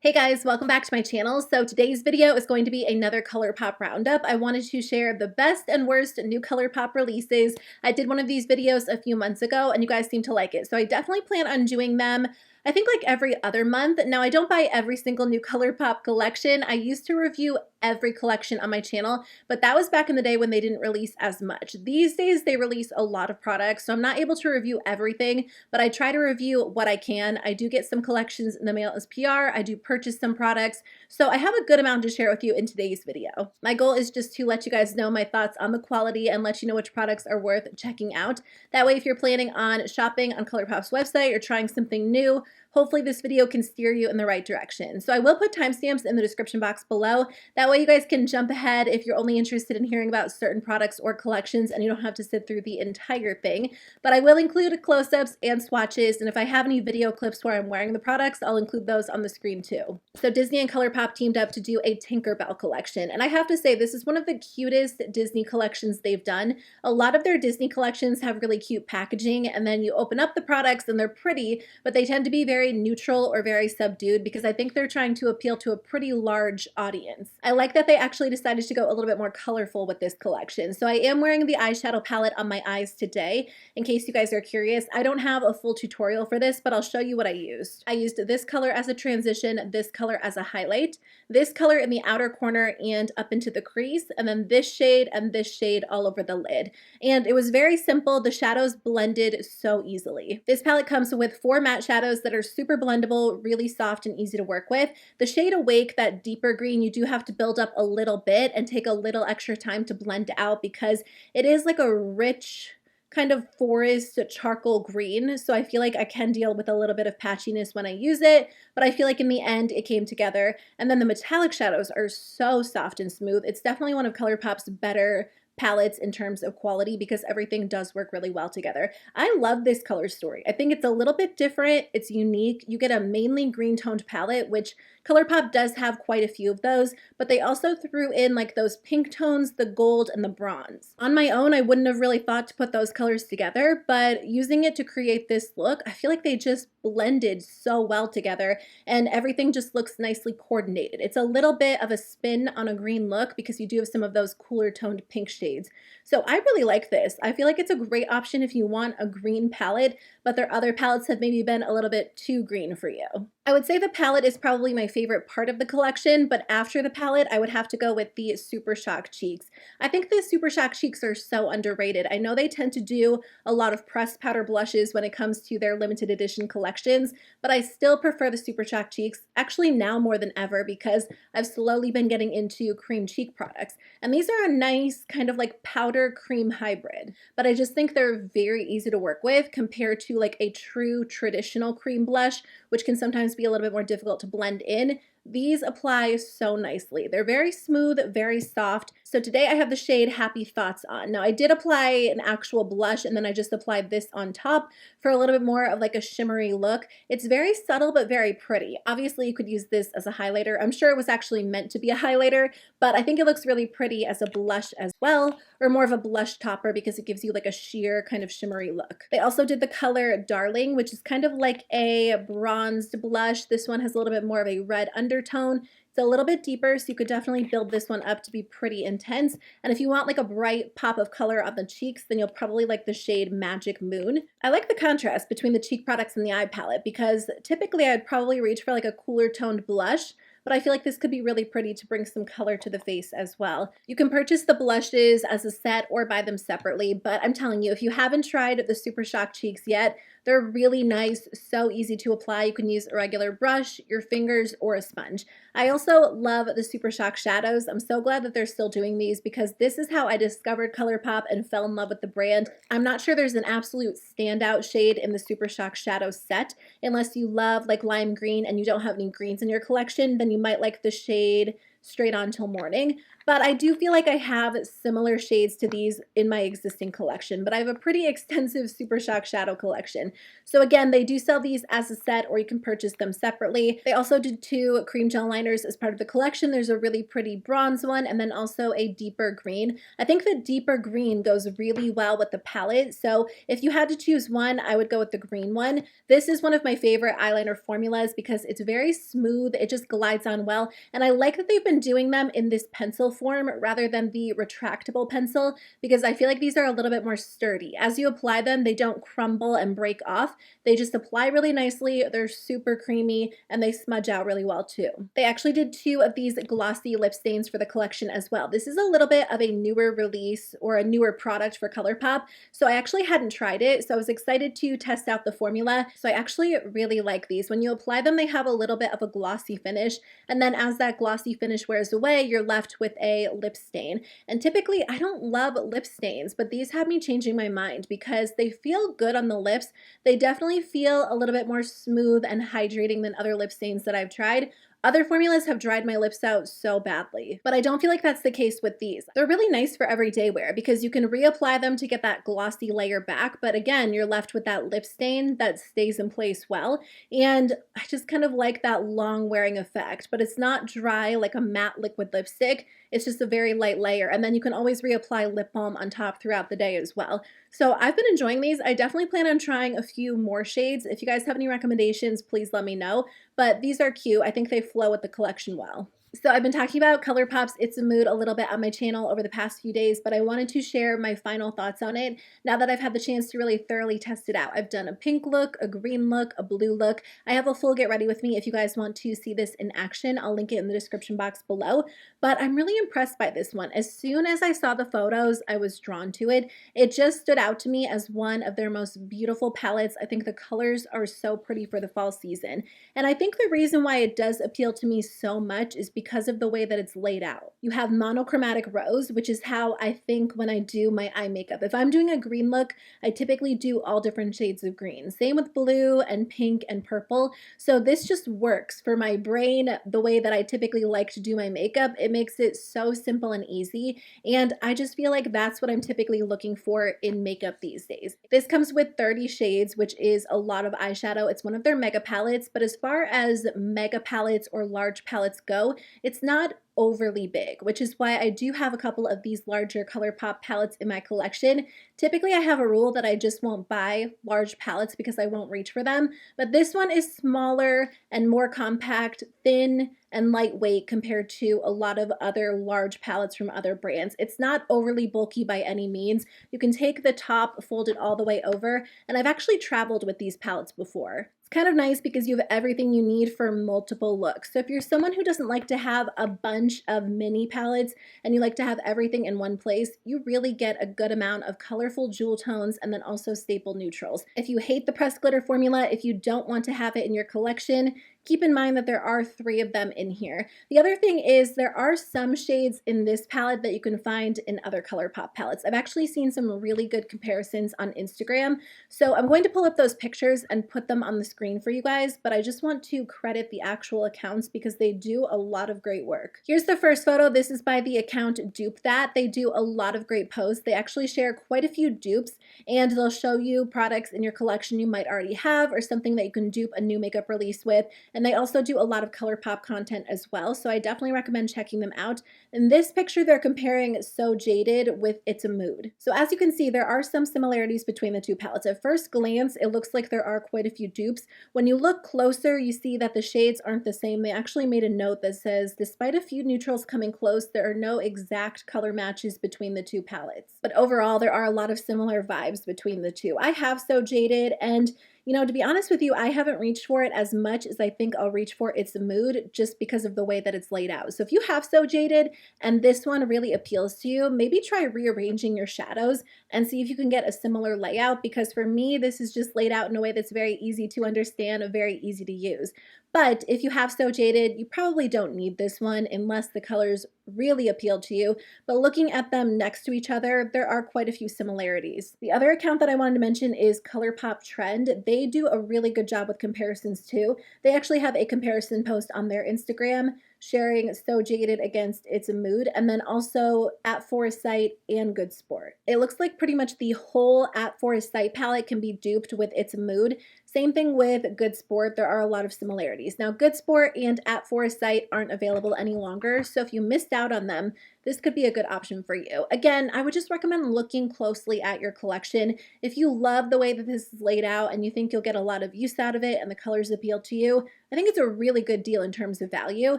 Hey guys, welcome back to my channel. So today's video is going to be another Colourpop roundup. I wanted to share the best and worst new Colourpop releases. I did one of these videos a few months ago and you guys seem to like it. So I definitely plan on doing them, I think like every other month. Now I don't buy every single new Colourpop collection. I used to review every collection on my channel, but that was back in the day when they didn't release as much. These days they release a lot of products, so I'm not able to review everything, but I try to review what I can. I do get some collections in the mail as PR. I do purchase some products, so I have a good amount to share with you in today's video. My goal is just to let you guys know my thoughts on the quality and let you know which products are worth checking out. That way, if you're planning on shopping on Colourpop's website or trying something new, hopefully this video can steer you in the right direction. So I will put timestamps in the description box below. That way you guys can jump ahead if you're only interested in hearing about certain products or collections and you don't have to sit through the entire thing. But I will include close-ups and swatches, and if I have any video clips where I'm wearing the products, I'll include those on the screen too. So Disney and Colourpop teamed up to do a Tinkerbell collection, and I have to say this is one of the cutest Disney collections they've done. A lot of their Disney collections have really cute packaging, and then you open up the products and they're pretty, but they tend to be very neutral or very subdued because I think they're trying to appeal to a pretty large audience. I like that they actually decided to go a little bit more colorful with this collection. So I am wearing the eyeshadow palette on my eyes today. In case you guys are curious, I don't have a full tutorial for this, but I'll show you what I used. I used this color as a transition, this color as a highlight, this color in the outer corner and up into the crease, and then this shade and this shade all over the lid. And it was very simple. The shadows blended so easily. This palette comes with 4 matte shadows that are super blendable, really soft and easy to work with. The shade Awake, that deeper green, you do have to build up a little bit and take a little extra time to blend out because it is like a rich kind of forest charcoal green, so I feel like I can deal with a little bit of patchiness when I use it, but I feel like in the end it came together. And then the metallic shadows are so soft and smooth. It's definitely one of Colourpop's better palettes in terms of quality because everything does work really well together. I love this color story. I think it's a little bit different. It's unique. You get a mainly green toned palette, which Colourpop does have quite a few of those, but they also threw in like those pink tones, the gold, and the bronze. On my own, I wouldn't have really thought to put those colors together, but using it to create this look, I feel like they just blended so well together and everything just looks nicely coordinated. It's a little bit of a spin on a green look because you do have some of those cooler toned pink shades. So I really like this. I feel like it's a great option if you want a green palette, but their other palettes have maybe been a little bit too green for you. I would say the palette is probably my favorite part of the collection, but after the palette, I would have to go with the Super Shock Cheeks. I think the Super Shock Cheeks are so underrated. I know they tend to do a lot of pressed powder blushes when it comes to their limited edition collections, but I still prefer the Super Shock Cheeks, actually now more than ever because I've slowly been getting into cream cheek products. And these are a nice kind of like powder cream hybrid, but I just think they're very easy to work with compared to like a true traditional cream blush, which can sometimes be a little bit more difficult to blend in. These apply so nicely. They're very smooth, very soft. So today I have the shade Happy Thoughts on. Now I did apply an actual blush and then I just applied this on top for a little bit more of like a shimmery look. It's very subtle but very pretty. Obviously you could use this as a highlighter. I'm sure it was actually meant to be a highlighter, but I think it looks really pretty as a blush as well, or more of a blush topper because it gives you like a sheer kind of shimmery look. They also did the color Darling, which is kind of like a bronzed blush. This one has a little bit more of a red undertone. It's a little bit deeper, so you could definitely build this one up to be pretty intense. And if you want like a bright pop of color on the cheeks, then you'll probably like the shade Magic Moon. I like the contrast between the cheek products and the eye palette because typically I'd probably reach for like a cooler toned blush, but I feel like this could be really pretty to bring some color to the face as well. You can purchase the blushes as a set or buy them separately, but I'm telling you, if you haven't tried the Super Shock Cheeks yet, they're really nice, so easy to apply. You can use a regular brush, your fingers, or a sponge. I also love the Super Shock shadows. I'm so glad that they're still doing these because this is how I discovered Colourpop and fell in love with the brand. I'm not sure there's an absolute standout shade in the Super Shock shadow set. Unless you love like lime green and you don't have any greens in your collection, then you might like the shade straight on till morning. But I do feel like I have similar shades to these in my existing collection, but I have a pretty extensive Super Shock Shadow collection. So again, they do sell these as a set, or you can purchase them separately. They also did 2 cream gel liners as part of the collection. There's a really pretty bronze one, and then also a deeper green. I think the deeper green goes really well with the palette, so if you had to choose one, I would go with the green one. This is one of my favorite eyeliner formulas because it's very smooth, it just glides on well, and I like that they've been doing them in this pencil form rather than the retractable pencil, because I feel like these are a little bit more sturdy. As you apply them, they don't crumble and break off. They just apply really nicely, they're super creamy, and they smudge out really well too. They actually did 2 of these glossy lip stains for the collection as well. This is a little bit of a newer release or a newer product for Colourpop, so I actually hadn't tried it, so I was excited to test out the formula. So I actually really like these. When you apply them, they have a little bit of a glossy finish, and then as that glossy finish wears away, you're left with a lip stain. And typically, I don't love lip stains, but these have me changing my mind because they feel good on the lips. They definitely feel a little bit more smooth and hydrating than other lip stains that I've tried. Other formulas have dried my lips out so badly, but I don't feel like that's the case with these. They're really nice for everyday wear because you can reapply them to get that glossy layer back, but again, you're left with that lip stain that stays in place well, and I just kind of like that long wearing effect, but it's not dry like a matte liquid lipstick. It's just a very light layer, and then you can always reapply lip balm on top throughout the day as well. So I've been enjoying these. I definitely plan on trying a few more shades. If you guys have any recommendations, please let me know. But these are cute. I think they flow with the collection well. So I've been talking about Colourpop's It's a Mood a little bit on my channel over the past few days, but I wanted to share my final thoughts on it now that I've had the chance to really thoroughly test it out. I've done a pink look, a green look, a blue look. I have a full get ready with me if you guys want to see this in action. I'll link it in the description box below, but I'm really impressed by this one. As soon as I saw the photos, I was drawn to it. It just stood out to me as one of their most beautiful palettes. I think the colors are so pretty for the fall season, and I think the reason why it does appeal to me so much is because of the way that it's laid out. You have monochromatic rose, which is how I think when I do my eye makeup. If I'm doing a green look, I typically do all different shades of green. Same with blue and pink and purple. So this just works for my brain the way that I typically like to do my makeup. It makes it so simple and easy, and I just feel like that's what I'm typically looking for in makeup these days. This comes with 30 shades, which is a lot of eyeshadow. It's one of their mega palettes, but as far as mega palettes or large palettes go, it's not overly big, which is why I do have a couple of these larger Colourpop palettes in my collection. Typically, I have a rule that I just won't buy large palettes because I won't reach for them, but this one is smaller and more compact, thin, and lightweight compared to a lot of other large palettes from other brands. It's not overly bulky by any means. You can take the top, fold it all the way over, and I've actually traveled with these palettes before. It's kind of nice because you have everything you need for multiple looks. So if you're someone who doesn't like to have a bunch of mini palettes and you like to have everything in one place, you really get a good amount of colorful jewel tones and then also staple neutrals. If you hate the pressed glitter formula, if you don't want to have it in your collection, keep in mind that there are 3 of them in here. The other thing is there are some shades in this palette that you can find in other Colourpop palettes. I've actually seen some really good comparisons on Instagram, so I'm going to pull up those pictures and put them on the screen for you guys, but I just want to credit the actual accounts because they do a lot of great work. Here's the first photo. This is by the account Dupe That. They do a lot of great posts. They actually share quite a few dupes, and they'll show you products in your collection you might already have or something that you can dupe a new makeup release with. And they also do a lot of Colourpop content as well, so I definitely recommend checking them out. In this picture, they're comparing So Jaded with It's a Mood. So as you can see, there are some similarities between the 2 palettes. At first glance, it looks like there are quite a few dupes. When you look closer, you see that the shades aren't the same. They actually made a note that says, despite a few neutrals coming close, there are no exact color matches between the 2 palettes. But overall, there are a lot of similar vibes between the 2. I have So Jaded, and you know, to be honest with you, I haven't reached for it as much as I think I'll reach for It's a Mood just because of the way that it's laid out. So if you have So Jaded and this one really appeals to you, maybe try rearranging your shadows and see if you can get a similar layout, because for me, this is just laid out in a way that's very easy to understand and very easy to use. But if you have So Jaded, you probably don't need this one unless the colors really appeal to you. But looking at them next to each other, there are quite a few similarities. The other account that I wanted to mention is Colourpop Trend. They do a really good job with comparisons too. They actually have a comparison post on their Instagram sharing So Jaded against It's a Mood, and then also At Foresight and Good Sport. It looks like pretty much the whole At Foresight palette can be duped with It's a Mood. Same thing with Good Sport. There are a lot of similarities. Now, Good Sport and At Foresight aren't available any longer, so if you missed out on them, this could be a good option for you. Again, I would just recommend looking closely at your collection. If you love the way that this is laid out and you think you'll get a lot of use out of it and the colors appeal to you, I think it's a really good deal in terms of value.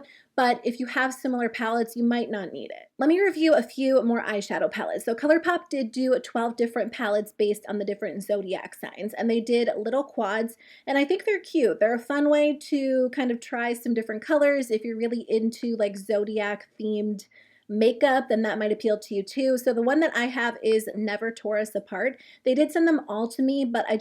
But if you have similar palettes, you might not need it. Let me review a few more eyeshadow palettes. So Colourpop did do 12 different palettes based on the different zodiac signs, and they did little quads, and I think they're cute. They're a fun way to kind of try some different colors. If you're really into like zodiac themed makeup, then that might appeal to you too. So the one that I have is Never Tore Us Apart. They did send them all to me, but I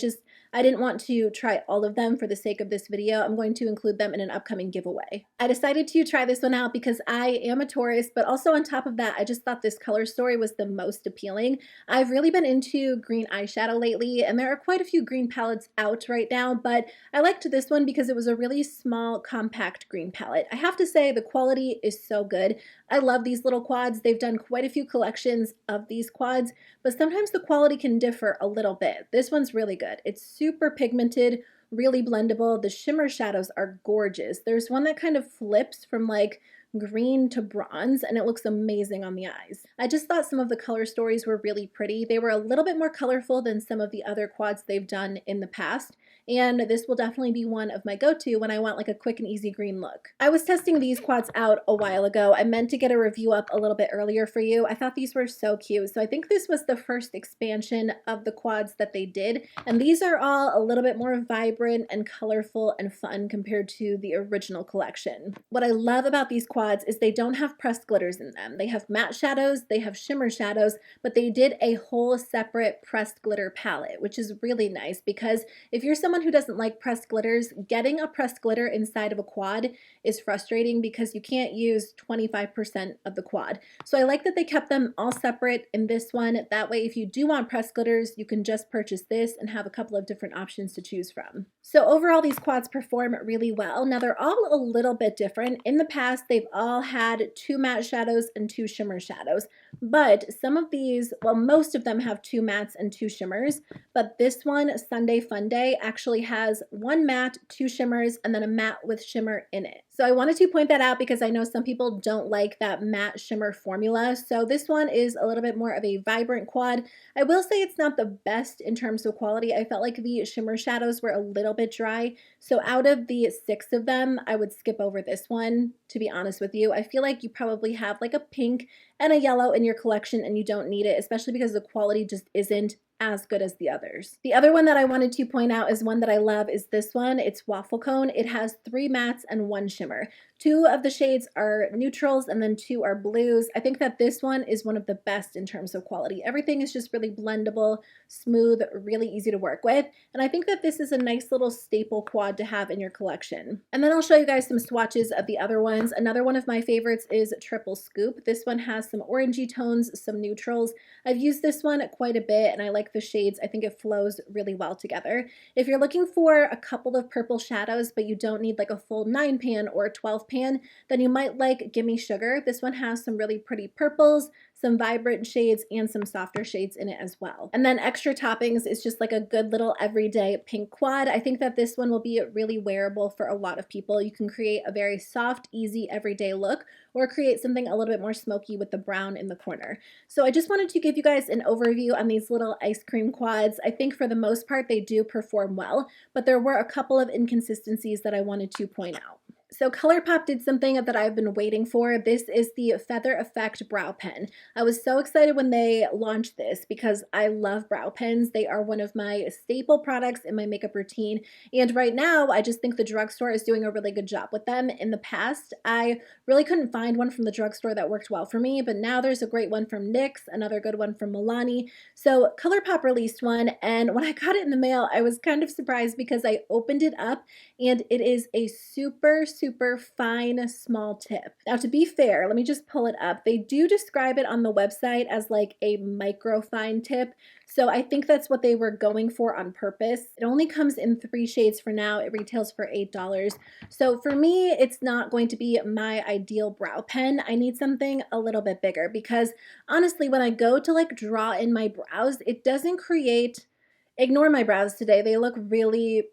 didn't want to try all of them for the sake of this video. I'm going to include them in an upcoming giveaway. I decided to try this one out because I am a Taurus, but also on top of that, I just thought this color story was the most appealing. I've really been into green eyeshadow lately, and there are quite a few green palettes out right now, but I liked this one because it was a really small, compact green palette. I have to say the quality is so good. I love these little quads. They've done quite a few collections of these quads, but sometimes the quality can differ a little bit. This one's really good. It's super pigmented, really blendable. The shimmer shadows are gorgeous. There's one that kind of flips from like green to bronze, and it looks amazing on the eyes. I just thought some of the color stories were really pretty. They were a little bit more colorful than some of the other quads they've done in the past, and this will definitely be one of my go-to when I want like a quick and easy green look. I was testing these quads out a while ago. I meant to get a review up a little bit earlier for you. I thought these were so cute, so I think this was the first expansion of the quads that they did, and these are all a little bit more vibrant and colorful and fun compared to the original collection. What I love about these quads is they don't have pressed glitters in them. They have matte shadows, they have shimmer shadows, but they did a whole separate pressed glitter palette, which is really nice because if you're someone who doesn't like pressed glitters, getting a pressed glitter inside of a quad is frustrating because you can't use 25% of the quad. So I like that they kept them all separate in this one. That way, if you do want pressed glitters, you can just purchase this and have a couple of different options to choose from. So overall, these quads perform really well. Now they're all a little bit different. In the past, they've all had 2 matte shadows and 2 shimmer shadows, but some of these, well, most of them have 2 mattes and 2 shimmers, but this one, Sunday Fun Day, actually has 1 matte, 2 shimmers, and then a matte with shimmer in it. So I wanted to point that out because I know some people don't like that matte shimmer formula. So this one is a little bit more of a vibrant quad. I will say it's not the best in terms of quality. I felt like the shimmer shadows were a little bit dry. So out of the 6 of them, I would skip over this one, to be honest with you. I feel like you probably have like a pink and a yellow in your collection and you don't need it, especially because the quality just isn't as good as the others. The other one that I wanted to point out is one that I love is this one. It's Waffle Cone. It has 3 mattes and 1 shimmer. 2 of the shades are neutrals and then 2 are blues. I think that this one is one of the best in terms of quality. Everything is just really blendable, smooth, really easy to work with. And I think that this is a nice little staple quad to have in your collection. And then I'll show you guys some swatches of the other ones. Another one of my favorites is Triple Scoop. This one has some orangey tones, some neutrals. I've used this one quite a bit and I like the shades. I think it flows really well together. If you're looking for a couple of purple shadows, but you don't need like a full 9 pan or a 12 pan, then you might like Gimme Sugar. This one has some really pretty purples, some vibrant shades, and some softer shades in it as well. And then extra toppings is just like a good little everyday pink quad. I think that this one will be really wearable for a lot of people. You can create a very soft, easy, everyday look, or create something a little bit more smoky with the brown in the corner. So I just wanted to give you guys an overview on these little ice cream quads. I think for the most part they do perform well, but there were a couple of inconsistencies that I wanted to point out. So Colourpop did something that I've been waiting for. This is the Feather Effect Brow Pen. I was so excited when they launched this because I love brow pens. They are one of my staple products in my makeup routine. And right now, I just think the drugstore is doing a really good job with them. In the past, I really couldn't find one from the drugstore that worked well for me, but now there's a great one from NYX, another good one from Milani. So Colourpop released one, and when I got it in the mail, I was kind of surprised because I opened it up and it is a super fine small tip. Now, to be fair, let me just pull it up. They do describe it on the website as like a micro fine tip, so I think that's what they were going for on purpose. It only comes in 3 shades for now. It retails for $8. So for me, it's not going to be my ideal brow pen. I need something a little bit bigger because honestly, when I go to like draw in my brows, it doesn't create, ignore my brows today. They look really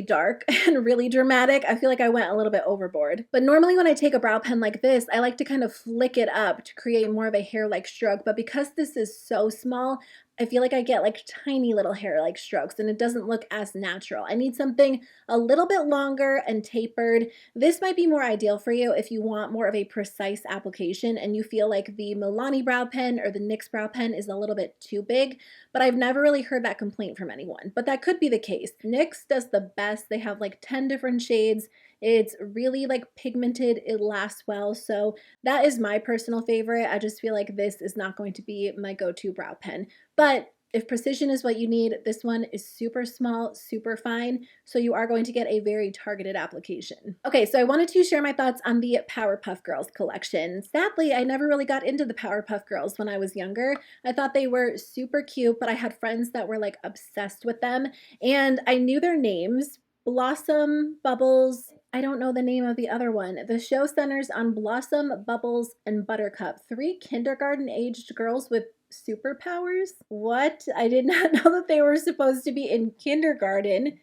dark and really dramatic. I feel like I went a little bit overboard. But normally when I take a brow pen like this, I like to kind of flick it up to create more of a hair-like stroke. But because this is so small, I feel like I get like tiny little hair-like strokes and it doesn't look as natural. I need something a little bit longer and tapered. This might be more ideal for you if you want more of a precise application and you feel like the Milani brow pen or the NYX brow pen is a little bit too big, but I've never really heard that complaint from anyone. But that could be the case. NYX does the best. They have like 10 different shades. It's really like pigmented, it lasts well, so that is my personal favorite. I just feel like this is not going to be my go-to brow pen. But if precision is what you need, this one is super small, super fine, so you are going to get a very targeted application. Okay, so I wanted to share my thoughts on the Powerpuff Girls collection. Sadly, I never really got into the Powerpuff Girls when I was younger. I thought they were super cute, but I had friends that were like obsessed with them, and I knew their names. Blossom, Bubbles, I don't know the name of the other one. The show centers on Blossom, Bubbles, and Buttercup, 3 kindergarten-aged girls with superpowers? What? I did not know that they were supposed to be in kindergarten.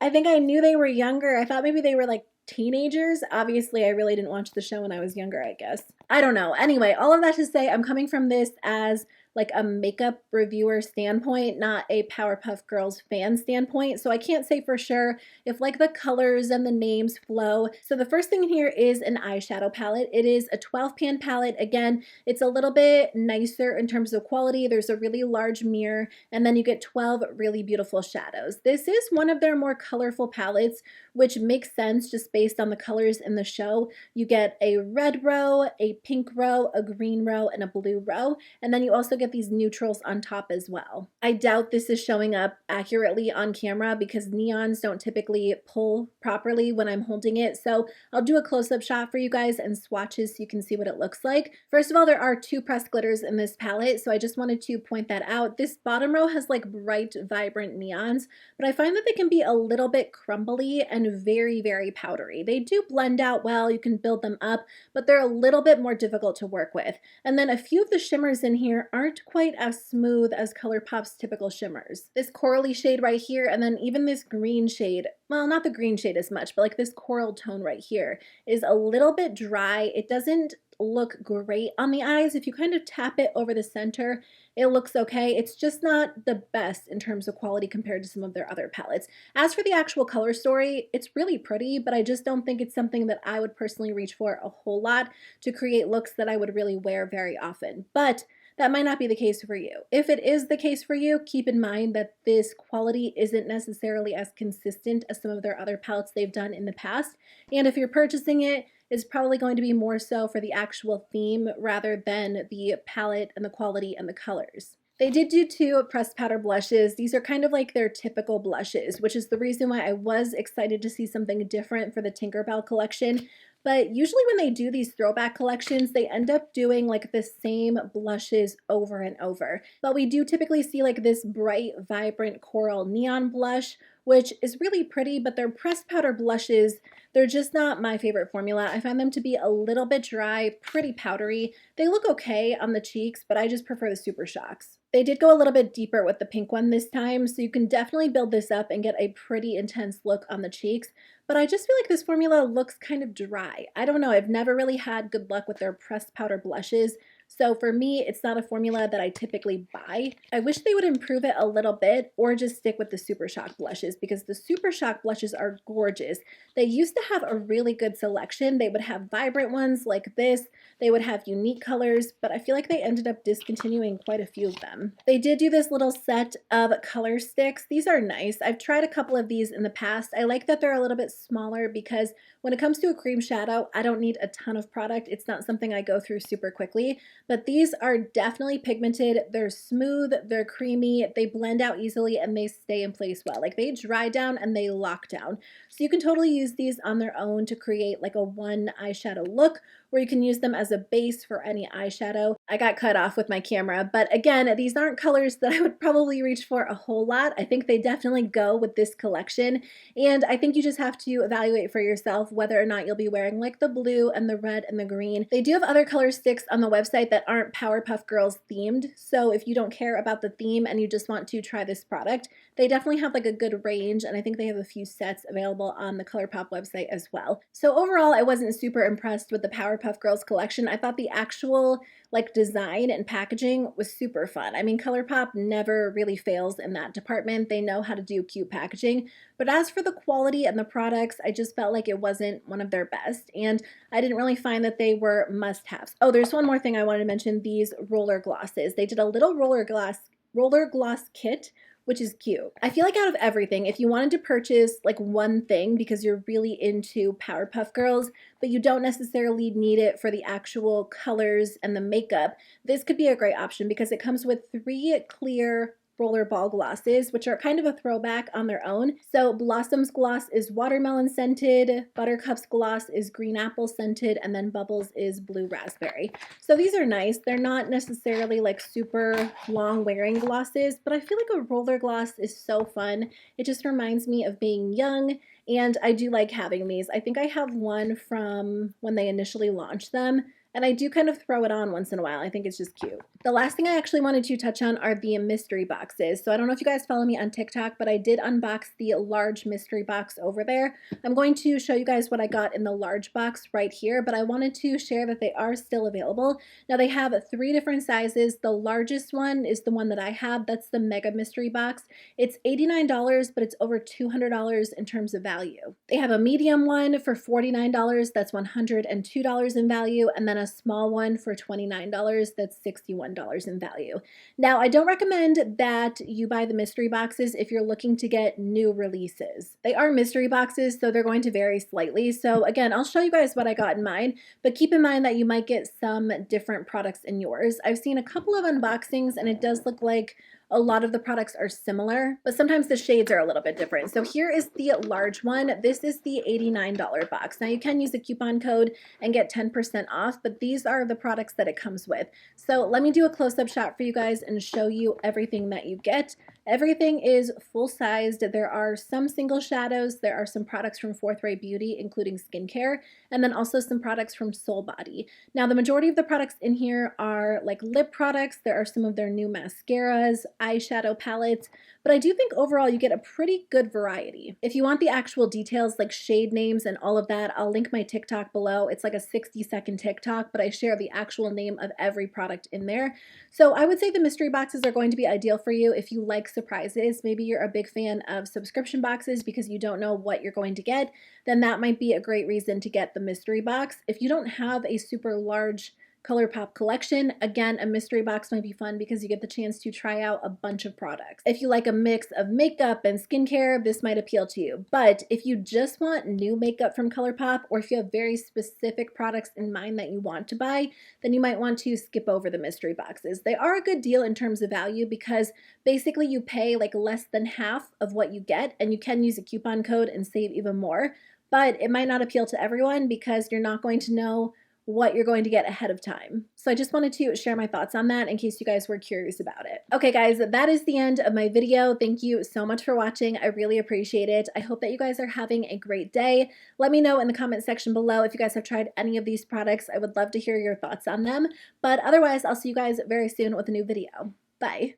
I think I knew they were younger. I thought maybe they were like teenagers. Obviously, I really didn't watch the show when I was younger, I guess. I don't know. Anyway, all of that to say, I'm coming from this as like a makeup reviewer standpoint, not a Powerpuff Girls fan standpoint. So I can't say for sure if like the colors and the names flow. So the first thing here is an eyeshadow palette. It is a 12 pan palette. Again, it's a little bit nicer in terms of quality. There's a really large mirror and then you get 12 really beautiful shadows. This is one of their more colorful palettes, which makes sense just based on the colors in the show. You get a red row, a pink row, a green row, and a blue row. And then you also get these neutrals on top as well. I doubt this is showing up accurately on camera because neons don't typically pull properly when I'm holding it. So I'll do a close-up shot for you guys and swatches so you can see what it looks like. First of all, there are 2 pressed glitters in this palette, so I just wanted to point that out. This bottom row has like bright, vibrant neons, but I find that they can be a little bit crumbly and very powdery. They do blend out well, you can build them up, but they're a little bit more difficult to work with. And then a few of the shimmers in here aren't quite as smooth as Colourpop's typical shimmers. This corally shade right here, and then even this green shade, well, not the green shade as much, but like this coral tone right here is a little bit dry. It doesn't look great on the eyes. If you kind of tap it over the center, it looks okay. It's just not the best in terms of quality compared to some of their other palettes. As for the actual color story, it's really pretty, but I just don't think it's something that I would personally reach for a whole lot to create looks that I would really wear very often. But that might not be the case for you. If it is the case for you, keep in mind that this quality isn't necessarily as consistent as some of their other palettes they've done in the past. And if you're purchasing it, it's probably going to be more so for the actual theme rather than the palette and the quality and the colors. They did do 2 pressed powder blushes. These are kind of like their typical blushes, which is the reason why I was excited to see something different for the Tinkerbell collection. But usually when they do these throwback collections, they end up doing like the same blushes over and over. But we do typically see like this bright, vibrant coral neon blush, which is really pretty, but their pressed powder blushes, they're just not my favorite formula. I find them to be a little bit dry, pretty powdery. They look okay on the cheeks, but I just prefer the Super Shocks. They did go a little bit deeper with the pink one this time, so you can definitely build this up and get a pretty intense look on the cheeks. But I just feel like this formula looks kind of dry. I don't know, I've never really had good luck with their pressed powder blushes. So for me, it's not a formula that I typically buy. I wish they would improve it a little bit or just stick with the Super Shock blushes, because the Super Shock blushes are gorgeous. They used to have a really good selection. They would have vibrant ones like this. They would have unique colors, but I feel like they ended up discontinuing quite a few of them. They did do this little set of color sticks. These are nice. I've tried a couple of these in the past. I like that they're a little bit smaller because when it comes to a cream shadow, I don't need a ton of product. It's not something I go through super quickly, but these are definitely pigmented. They're smooth, they're creamy, they blend out easily, and they stay in place well. Like they dry down and they lock down. So you can totally use these on their own to create like a one eyeshadow look, or you can use them as a base for any eyeshadow. I got cut off with my camera, but again, these aren't colors that I would probably reach for a whole lot. I think they definitely go with this collection, and I think you just have to evaluate for yourself whether or not you'll be wearing like the blue and the red and the green. They do have other color sticks on the website that aren't Powerpuff Girls themed, so if you don't care about the theme and you just want to try this product, they definitely have like a good range, and I think they have a few sets available on the Colourpop website as well. So overall, I wasn't super impressed with the Powerpuff Girls collection. I thought the actual like design and packaging was super fun. I mean, Colourpop never really fails in that department. They know how to do cute packaging. But as for the quality and the products, I just felt like it wasn't one of their best, and I didn't really find that they were must-haves. Oh, there's one more thing I wanted to mention, these roller glosses. They did a little roller gloss kit, which is cute. I feel like out of everything, if you wanted to purchase like one thing because you're really into Powerpuff Girls, but you don't necessarily need it for the actual colors and the makeup, this could be a great option because it comes with 3 clear rollerball glosses, which are kind of a throwback on their own. So Blossom's gloss is watermelon scented, Buttercup's gloss is green apple scented, and then Bubbles is blue raspberry. So these are nice. They're not necessarily like super long wearing glosses, but I feel like a roller gloss is so fun. It just reminds me of being young, and I do like having these. I think I have one from when they initially launched them, and I do kind of throw it on once in a while. I think it's just cute. The last thing I actually wanted to touch on are the mystery boxes. So I don't know if you guys follow me on TikTok, but I did unbox the large mystery box over there. I'm going to show you guys what I got in the large box right here, but I wanted to share that they are still available. Now they have 3 different sizes. The largest one is the one that I have. That's the mega mystery box. It's $89, but it's over $200 in terms of value. They have a medium one for $49. That's $102 in value. And then a small one for $29. That's $61 in value. Now, I don't recommend that you buy the mystery boxes if you're looking to get new releases. They are mystery boxes, so they're going to vary slightly. So again, I'll show you guys what I got in mine, but keep in mind that you might get some different products in yours. I've seen a couple of unboxings and it does look like a lot of the products are similar, but sometimes the shades are a little bit different. So here is the large one. This is the $89 box. Now you can use a coupon code and get 10% off, but these are the products that it comes with. So let me do a close-up shot for you guys and show you everything that you get. Everything is full-sized. There are some single shadows. There are some products from Forthright Beauty, including skincare, and then also some products from Soul Body. Now, the majority of the products in here are like lip products. There are some of their new mascaras, eyeshadow palettes, but I do think overall you get a pretty good variety. If you want the actual details like shade names and all of that, I'll link my TikTok below. It's like a 60-second TikTok, but I share the actual name of every product in there. So I would say the mystery boxes are going to be ideal for you if you like surprises. Maybe you're a big fan of subscription boxes because you don't know what you're going to get, then that might be a great reason to get the mystery box. If you don't have a super large Colourpop collection, again, a mystery box might be fun because you get the chance to try out a bunch of products. If you like a mix of makeup and skincare, this might appeal to you. But if you just want new makeup from Colourpop, or if you have very specific products in mind that you want to buy, then you might want to skip over the mystery boxes. They are a good deal in terms of value because basically you pay like less than half of what you get, and you can use a coupon code and save even more. But it might not appeal to everyone because you're not going to know what you're going to get ahead of time. So I just wanted to share my thoughts on that in case you guys were curious about it. Okay guys, that is the end of my video. Thank you so much for watching. I really appreciate it. I hope that you guys are having a great day. Let me know in the comment section below if you guys have tried any of these products. I would love to hear your thoughts on them. But otherwise, I'll see you guys very soon with a new video. Bye.